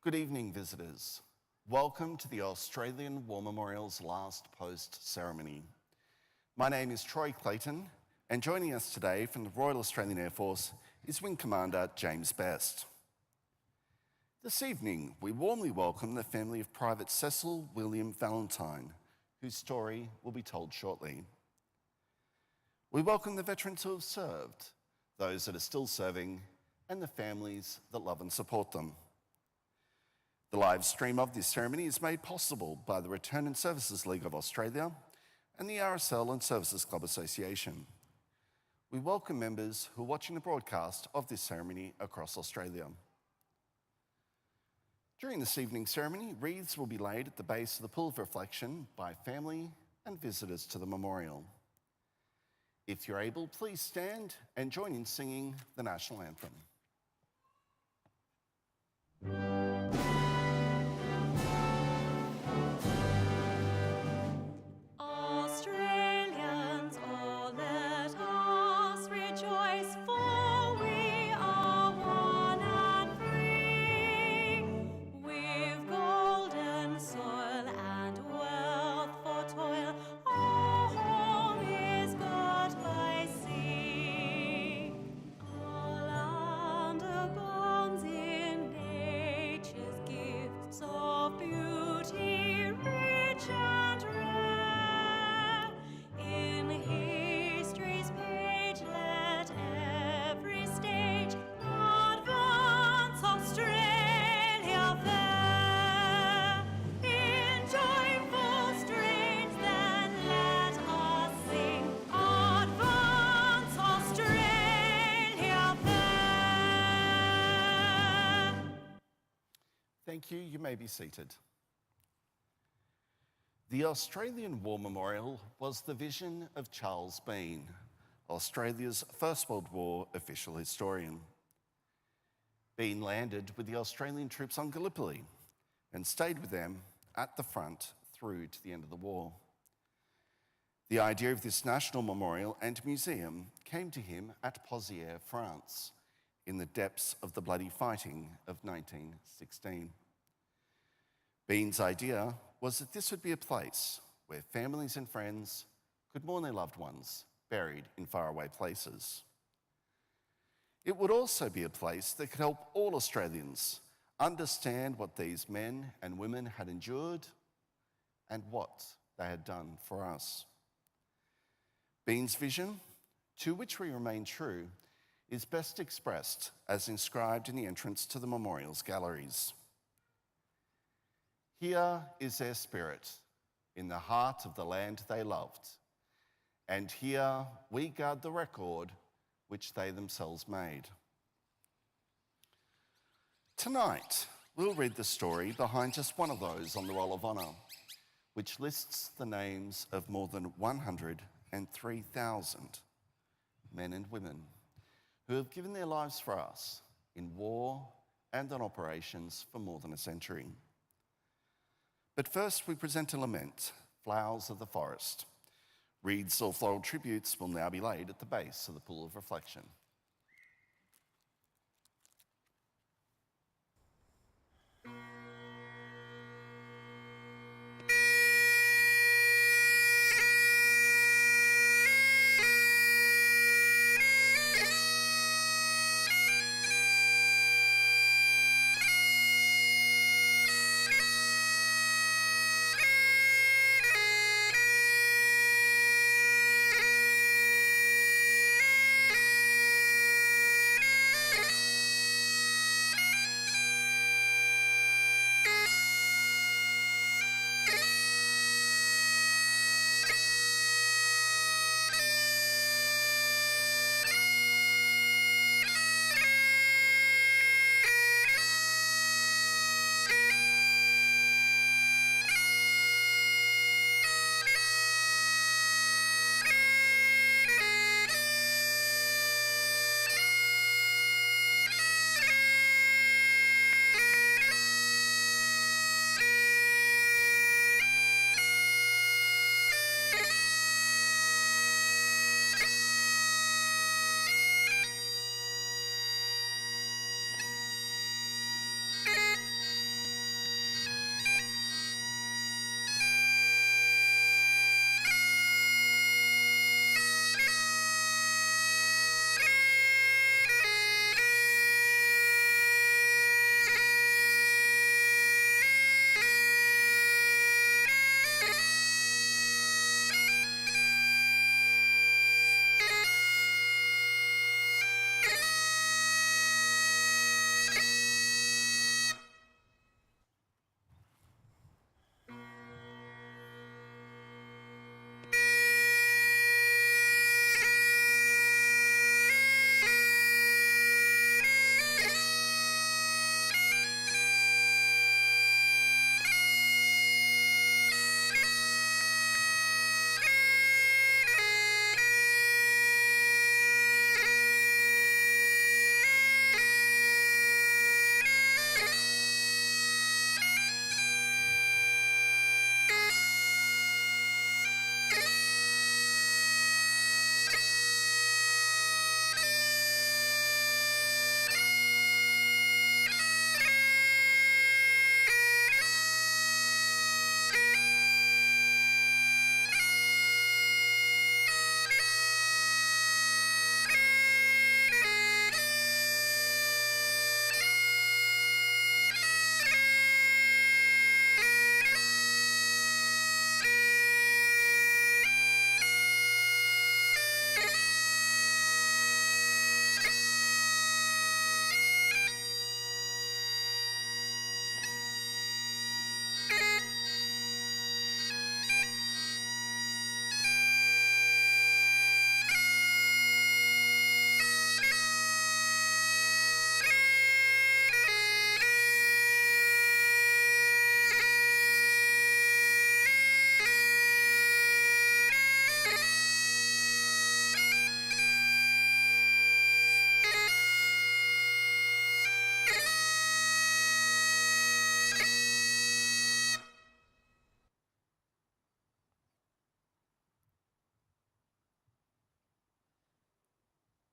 Good evening, visitors. Welcome to the Australian War Memorial's last post ceremony. My name is Troy Clayton, and joining us today from the Royal Australian Air Force is Wing Commander James Best. This evening, we warmly welcome the family of Private Cecil William Valentine, whose story will be told shortly. We welcome the veterans who have served, those that are still serving, and the families that love and support them. The live stream of this ceremony is made possible by the Return and Services League of Australia and the RSL and Services Club Association. We welcome members who are watching the broadcast of this ceremony across Australia. During this evening's ceremony, wreaths will be laid at the base of the Pool of Reflection by family and visitors to the memorial. If you're able, please stand and join in singing the National Anthem. Australians, oh, let us rejoice, for we are one and free. We've golden soil and wealth for toil. Our home is God by sea. Our land abounds in nature's gifts of beauty, rich and rare. In history's page, let every stage advance Australia fair. In joyful strains, then let us sing, advance Australia fair. Thank you. You may be seated. The Australian War Memorial was the vision of Charles Bean, Australia's First World War official historian. Bean landed with the Australian troops on Gallipoli and stayed with them at the front through to the end of the war. The idea of this national memorial and museum came to him at Pozières, France, in the depths of the bloody fighting of 1916. Bean's idea was that this would be a place where families and friends could mourn their loved ones buried in faraway places. It would also be a place that could help all Australians understand what these men and women had endured and what they had done for us. Bean's vision, to which we remain true, is best expressed as inscribed in the entrance to the memorial's galleries. Here is their spirit, in the heart of the land they loved, and here we guard the record which they themselves made. Tonight, we'll read the story behind just one of those on the Roll of Honour, which lists the names of more than 103,000 men and women who have given their lives for us in war and on operations for more than a century. But first, we present a lament, Flowers of the Forest. Wreaths or floral tributes will now be laid at the base of the Pool of Reflection.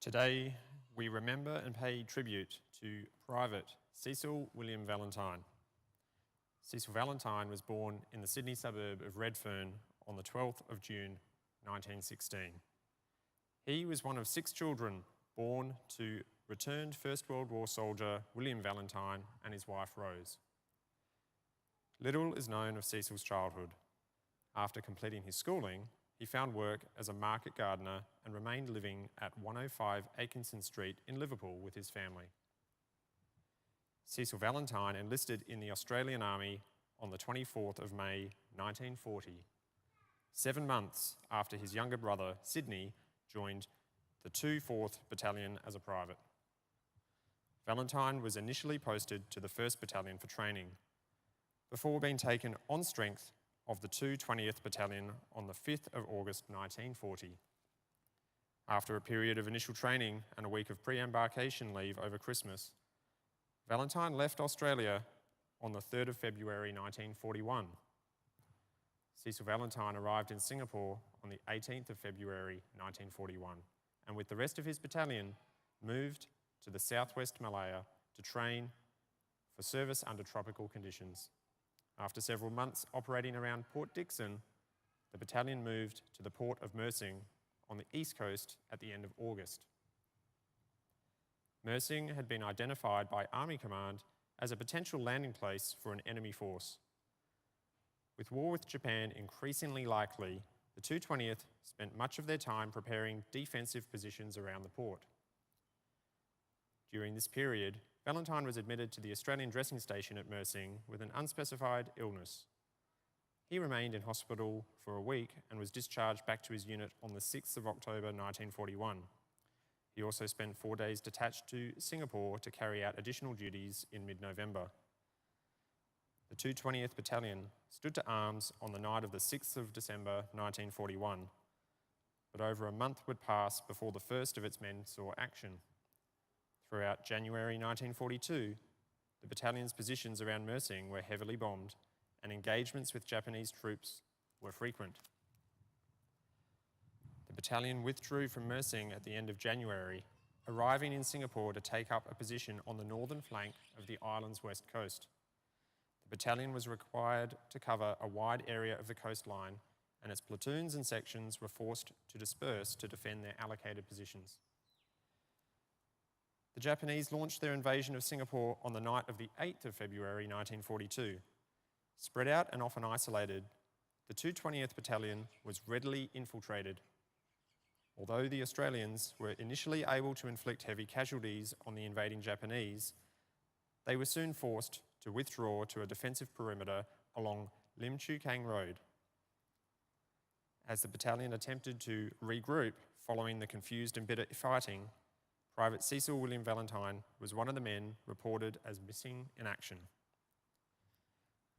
Today, we remember and pay tribute to Private Cecil William Valentine. Cecil Valentine was born in the Sydney suburb of Redfern on the 12th of June 1916. He was one of 6 children born to returned First World War soldier William Valentine and his wife Rose. Little is known of Cecil's childhood. After completing his schooling, he found work as a market gardener and remained living at 105 Atkinson Street in Liverpool with his family. Cecil Valentine enlisted in the Australian Army on the 24th of May 1940, 7 months after his younger brother, Sydney, joined the 2/4th Battalion as a private. Valentine was initially posted to the 1st Battalion for training, before being taken on strength of the 220th Battalion on the 5th of August 1940. After a period of initial training and a week of pre-embarkation leave over Christmas, Valentine left Australia on the 3rd of February 1941. Cecil Valentine arrived in Singapore on the 18th of February 1941, and with the rest of his battalion moved to the southwest Malaya to train for service under tropical conditions. After several months operating around Port Dickson, the battalion moved to the port of Mersing on the east coast at the end of August. Mersing had been identified by Army Command as a potential landing place for an enemy force. With war with Japan increasingly likely, the 220th spent much of their time preparing defensive positions around the port. During this period, Valentine was admitted to the Australian dressing station at Mersing with an unspecified illness. He remained in hospital for a week and was discharged back to his unit on the 6th of October 1941. He also spent 4 days detached to Singapore to carry out additional duties in mid-November. The 220th Battalion stood to arms on the night of the 6th of December 1941, but over a month would pass before the first of its men saw action. Throughout January 1942, the battalion's positions around Mersing were heavily bombed and engagements with Japanese troops were frequent. The battalion withdrew from Mersing at the end of January, arriving in Singapore to take up a position on the northern flank of the island's west coast. The battalion was required to cover a wide area of the coastline, and its platoons and sections were forced to disperse to defend their allocated positions. The Japanese launched their invasion of Singapore on the night of the 8th of February 1942. Spread out and often isolated, the 220th Battalion was readily infiltrated. Although the Australians were initially able to inflict heavy casualties on the invading Japanese, they were soon forced to withdraw to a defensive perimeter along Lim Chu Kang Road. As the battalion attempted to regroup following the confused and bitter fighting, Private Cecil William Valentine was one of the men reported as missing in action.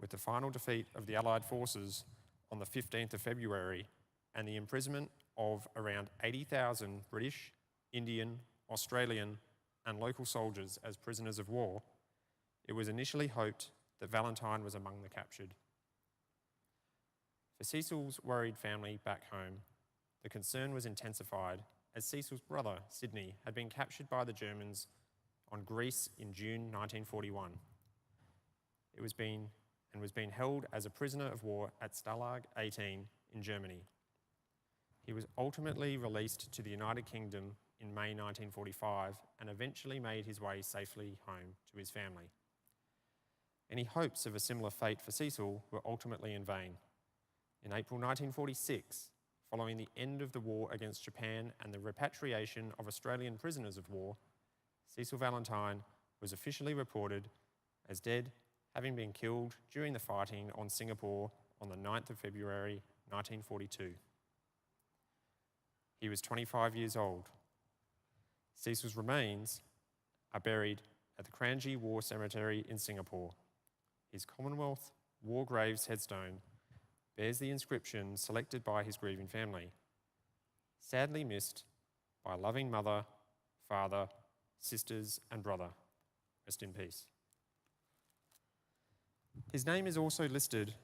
With the final defeat of the Allied forces on the 15th of February and the imprisonment of around 80,000 British, Indian, Australian and local soldiers as prisoners of war, it was initially hoped that Valentine was among the captured. For Cecil's worried family back home, the concern was intensified as Cecil's brother, Sydney, had been captured by the Germans on Greece in June 1941. It was being held as a prisoner of war at Stalag 18 in Germany. He was ultimately released to the United Kingdom in May 1945 and eventually made his way safely home to his family. Any hopes of a similar fate for Cecil were ultimately in vain. In April 1946, following the end of the war against Japan and the repatriation of Australian prisoners of war, Cecil Valentine was officially reported as dead, having been killed during the fighting on Singapore on the 9th of February 1942. He was 25 years old. Cecil's remains are buried at the Kranji War Cemetery in Singapore. His Commonwealth War Graves headstone bears the inscription selected by his grieving family: "Sadly missed by loving mother, father, sisters and brother. Rest in peace." His name is also listed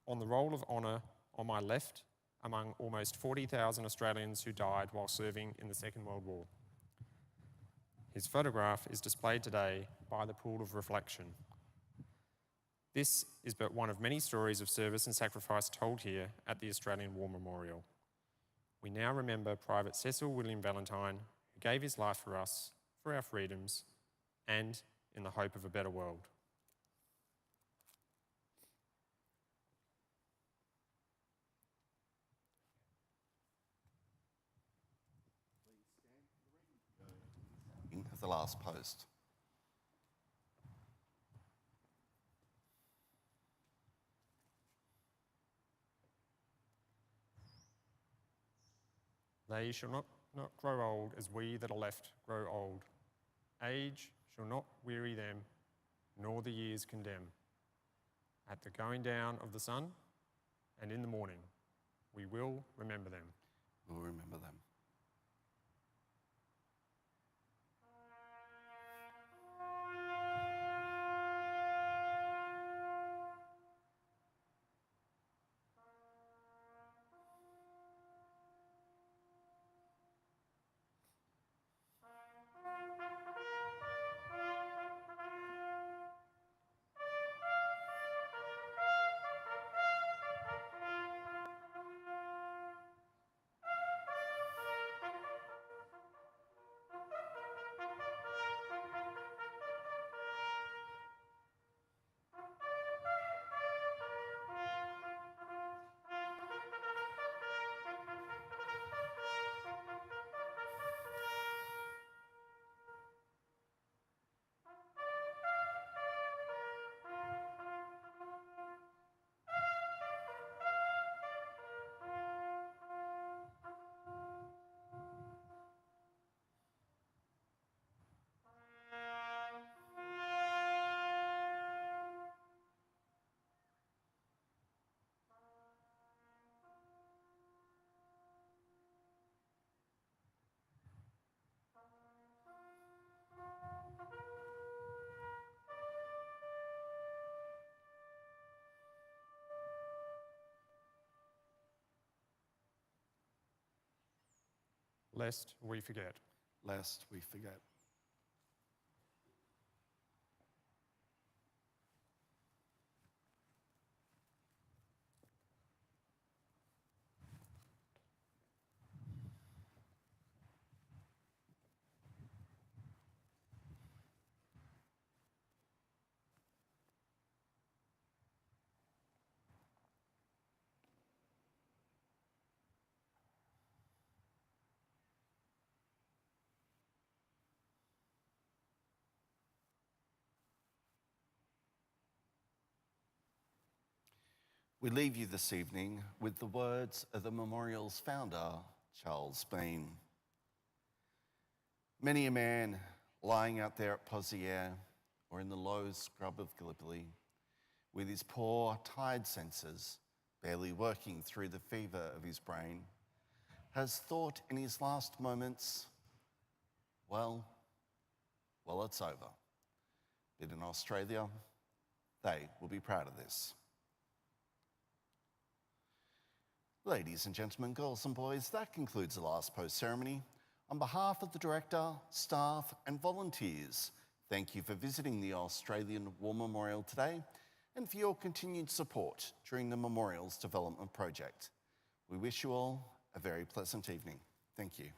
on the Roll of Honour on my left among almost 40,000 Australians who died while serving in the Second World War. His photograph is displayed today by the Pool of Reflection. This is but one of many stories of service and sacrifice told here at the Australian War Memorial. We now remember Private Cecil William Valentine, who gave his life for us, for our freedoms, and in the hope of a better world. Of the last post. They shall not grow old as we that are left grow old. Age shall not weary them, nor the years condemn. At the going down of the sun and in the morning, we will remember them. We'll remember them. Lest we forget. Lest we forget. We leave you this evening with the words of the memorial's founder, Charles Bain. Many a man lying out there at Pozières or in the low scrub of Gallipoli, with his poor, tired senses barely working through the fever of his brain, has thought in his last moments, well, it's over. But in Australia, they will be proud of this. Ladies and gentlemen, girls and boys, that concludes the last post ceremony. On behalf of the director, staff and volunteers, thank you for visiting the Australian War Memorial today and for your continued support during the memorial's development project. We wish you all a very pleasant evening. Thank you.